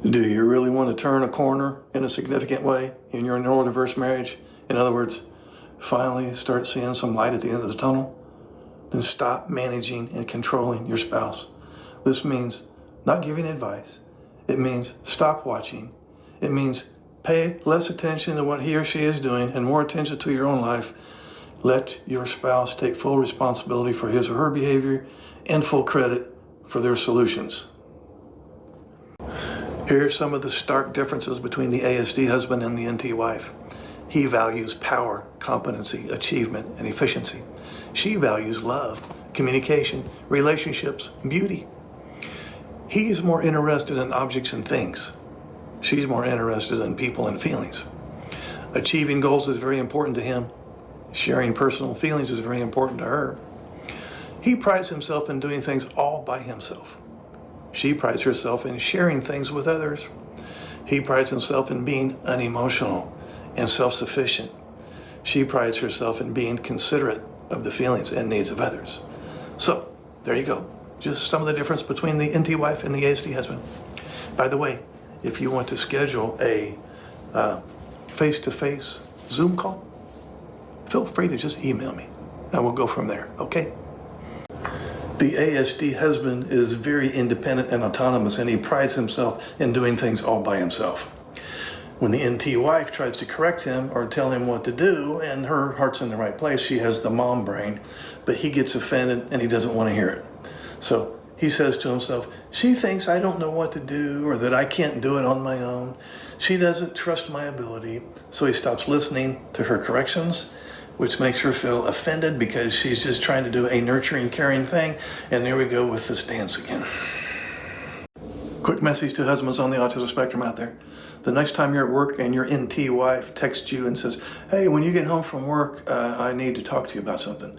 Do you really want to turn a corner in a significant way in your neurodiverse marriage? In other words, finally start seeing some light at the end of the tunnel? Then stop managing and controlling your spouse. This means not giving advice. It means stop watching. It means pay less attention to what he or she is doing and more attention to your own life. Let your spouse take full responsibility for his or her behavior and full credit for their solutions. Here are some of the stark differences between the ASD husband and the NT wife. He values power, competency, achievement, and efficiency. She values love, communication, relationships, beauty. He's more interested in objects and things. She's more interested in people and feelings. Achieving goals is very important to him. Sharing personal feelings is very important to her. He prides himself in doing things all by himself. She prides herself in sharing things with others. He prides himself in being unemotional and self-sufficient. She prides herself in being considerate of the feelings and needs of others. So, there you go. Just some of the difference between the NT wife and the ASD husband. By the way, if you want to schedule a face-to-face Zoom call, feel free to just email me and we'll go from there, okay? The ASD husband is very independent and autonomous, and he prides himself in doing things all by himself. When the NT wife tries to correct him or tell him what to do, and her heart's in the right place, she has the mom brain, but he gets offended and he doesn't want to hear it. So he says to himself, she thinks I don't know what to do or that I can't do it on my own. She doesn't trust my ability. So he stops listening to her corrections, which makes her feel offended because she's just trying to do a nurturing, caring thing. And there we go with this dance again. Quick message to husbands on the autism spectrum out there. The next time you're at work and your NT wife texts you and says, hey, when you get home from work, I need to talk to you about something.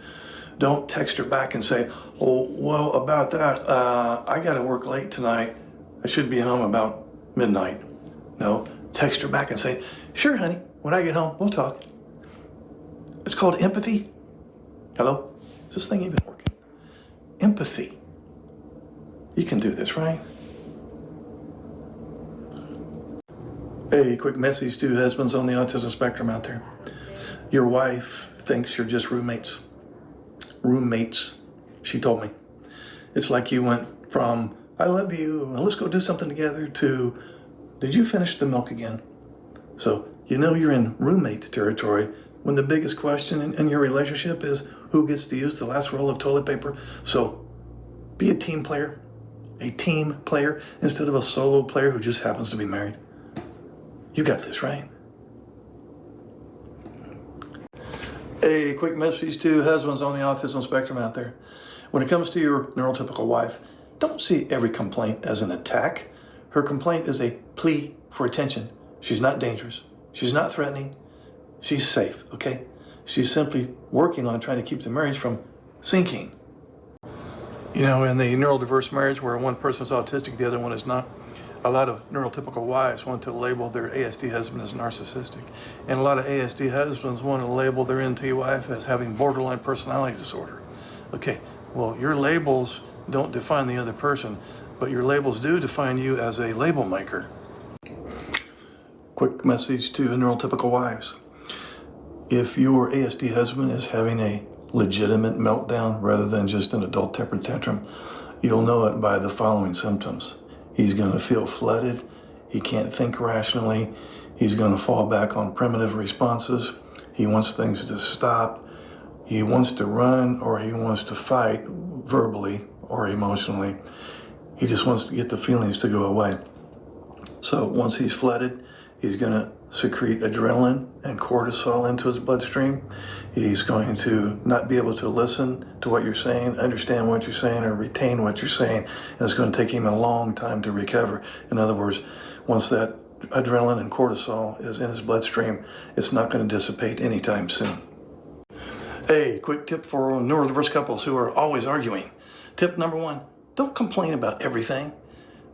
Don't text her back and say, oh, well, about that, I got to work late tonight. I should be home about midnight. No, text her back and say, sure, honey, when I get home, we'll talk. It's called empathy. Hello? Is this thing even working? Empathy. You can do this, right? Hey, quick message to husbands on the autism spectrum out there. Your wife thinks you're just roommates. Roommates, she told me. It's like you went from, I love you, and let's go do something together, to, did you finish the milk again? So, you know you're in roommate territory when the biggest question in your relationship is who gets to use the last roll of toilet paper. So, be a team player instead of a solo player who just happens to be married. You got this, right? A quick message to husbands on the autism spectrum out there. When it comes to your neurotypical wife, don't see every complaint as an attack. Her complaint is a plea for attention. She's not dangerous. She's not threatening. She's safe, okay? She's simply working on trying to keep the marriage from sinking. You know, in the neurodiverse marriage where one person is autistic, the other one is not, a lot of neurotypical wives want to label their ASD husband as narcissistic. And a lot of ASD husbands want to label their NT wife as having borderline personality disorder. Okay, well, your labels don't define the other person, but your labels do define you as a label maker. Quick message to neurotypical wives. If your ASD husband is having a legitimate meltdown rather than just an adult temper tantrum, you'll know it by the following symptoms. He's going to feel flooded. He can't think rationally. He's going to fall back on primitive responses. He wants things to stop. He wants to run, or he wants to fight verbally or emotionally. He just wants to get the feelings to go away. So once he's flooded, he's going to secrete adrenaline and cortisol into his bloodstream. He's going to not be able to listen to what you're saying, understand what you're saying, or retain what you're saying, and it's going to take him a long time to recover. In other words, once that adrenaline and cortisol is in his bloodstream, it's not going to dissipate anytime soon. Hey, quick tip for neurodiverse couples who are always arguing. Tip number 1, don't complain about everything.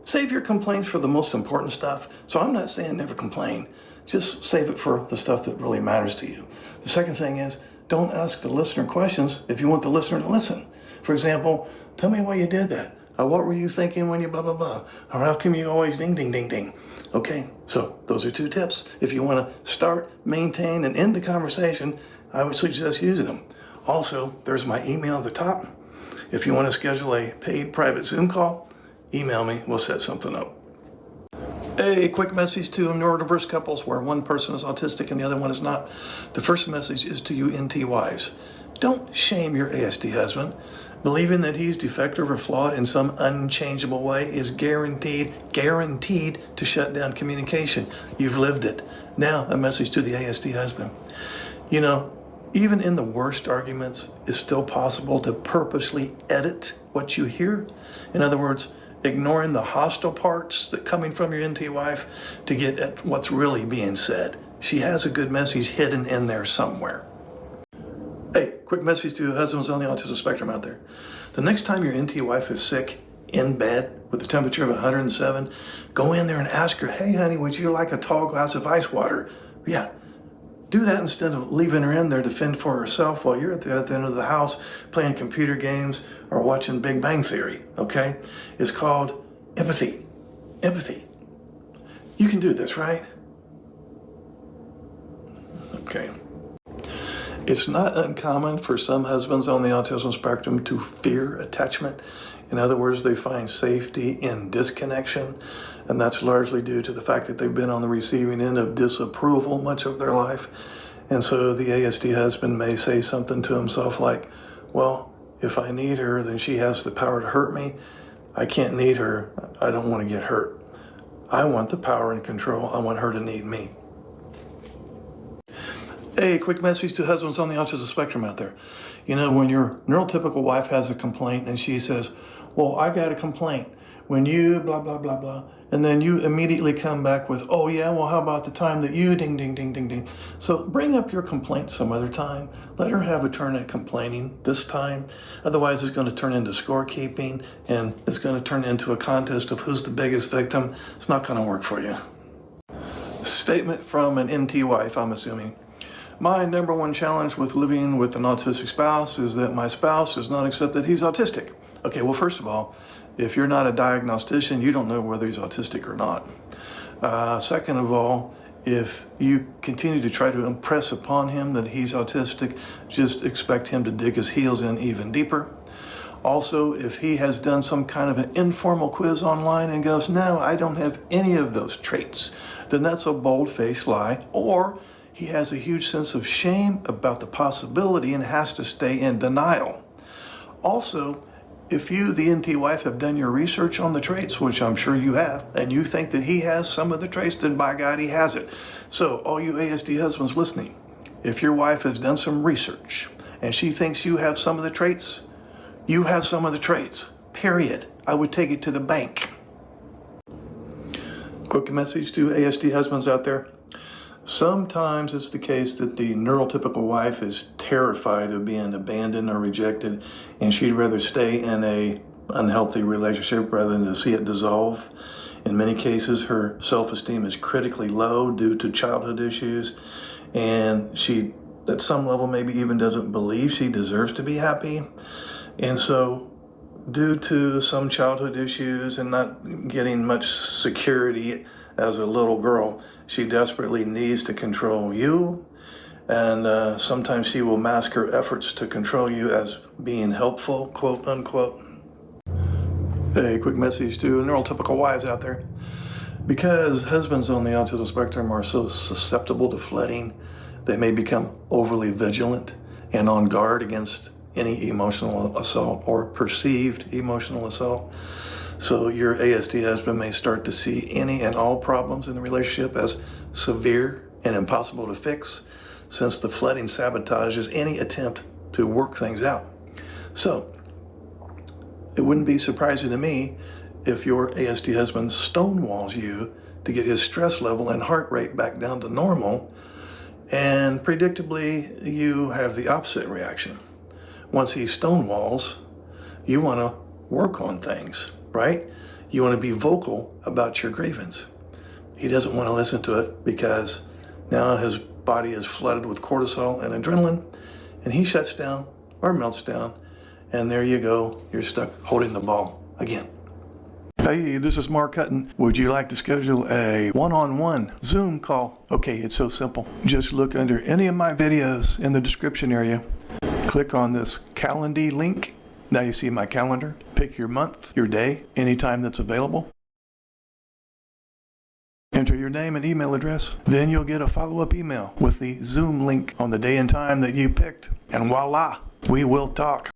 Save your complaints for the most important stuff. So I'm not saying never complain. Just save it for the stuff that really matters to you. The second thing is, don't ask the listener questions if you want the listener to listen. For example, tell me why you did that. What were you thinking when you blah, blah, blah? Or how come you always ding, ding, ding, ding? Okay, so those are 2 tips. If you want to start, maintain, and end the conversation, I would suggest using them. Also, there's my email at the top. If you want to schedule a paid private Zoom call, email me. We'll set something up. A quick message to neurodiverse couples where one person is autistic and the other one is not. The first message is to you NT wives. Don't shame your ASD husband. Believing that he's defective or flawed in some unchangeable way is guaranteed to shut down communication. You've lived it. Now, a message to the ASD husband. You know, even in the worst arguments, it's still possible to purposely edit what you hear. In other words, ignoring the hostile parts that coming from your NT wife to get at what's really being said. She has a good message hidden in there somewhere. Hey, quick message to husbands on the autism spectrum out there. The next time your NT wife is sick, in bed, with a temperature of 107, go in there and ask her, hey honey, would you like a tall glass of ice water? Yeah, do that instead of leaving her in there to fend for herself while you're at the other end of the house playing computer games or watching Big Bang Theory, okay? It's called empathy. Empathy. You can do this, right? Okay. It's not uncommon for some husbands on the autism spectrum to fear attachment. In other words, they find safety in disconnection, and that's largely due to the fact that they've been on the receiving end of disapproval much of their life. And so the ASD husband may say something to himself like, well, if I need her, then she has the power to hurt me. I can't need her. I don't want to get hurt. I want the power and control. I want her to need me. Hey, quick message to husbands on the autism spectrum out there. You know, when your neurotypical wife has a complaint and she says, well, I got a complaint when you blah, blah, blah, blah. And then you immediately come back with, oh yeah, well, how about the time that you ding, ding, ding, ding, ding. So bring up your complaint some other time. Let her have a turn at complaining this time. Otherwise, it's going to turn into scorekeeping and it's going to turn into a contest of who's the biggest victim. It's not going to work for you. Statement from an NT wife, I'm assuming. My number one challenge with living with an autistic spouse is that my spouse does not accept that he's autistic. Okay, well, first of all, if you're not a diagnostician, you don't know whether he's autistic or not. Second of all, if you continue to try to impress upon him that he's autistic, just expect him to dig his heels in even deeper. Also, if he has done some kind of an informal quiz online and goes, no, I don't have any of those traits, then that's a bold-faced lie, or he has a huge sense of shame about the possibility and has to stay in denial. Also, if you, the NT wife, have done your research on the traits, which I'm sure you have, and you think that he has some of the traits, then by God, he has it. So all you ASD husbands listening, if your wife has done some research and she thinks you have some of the traits, you have some of the traits, period. I would take it to the bank. Quick message to ASD husbands out there. Sometimes it's the case that the neurotypical wife is terrified of being abandoned or rejected, and she'd rather stay in a unhealthy relationship rather than to see it dissolve. In many cases, her self-esteem is critically low due to childhood issues, and she, at some level, maybe even doesn't believe she deserves to be happy. And so, due to some childhood issues and not getting much security as a little girl, she desperately needs to control you, and sometimes she will mask her efforts to control you as being helpful, quote unquote. A quick message to neurotypical wives out there. Because husbands on the autism spectrum are so susceptible to flooding, they may become overly vigilant and on guard against any emotional assault or perceived emotional assault. So your ASD husband may start to see any and all problems in the relationship as severe and impossible to fix, since the flooding sabotages any attempt to work things out. So it wouldn't be surprising to me if your ASD husband stonewalls you to get his stress level and heart rate back down to normal, and predictably you have the opposite reaction. Once he stonewalls, you want to work on things, right? You want to be vocal about your grievance. He doesn't want to listen to it because now his body is flooded with cortisol and adrenaline, and he shuts down or melts down, and there you go, you're stuck holding the ball. again. Hey, this is Mark Hutten. Would you like to schedule a one-on-one Zoom call? Okay, it's so simple. Just look under any of my videos in the description area. Click on this Calendly link. Now you see my calendar. Pick your month, your day, anytime that's available. Enter your name and email address. Then you'll get a follow-up email with the Zoom link on the day and time that you picked. And voila, we will talk.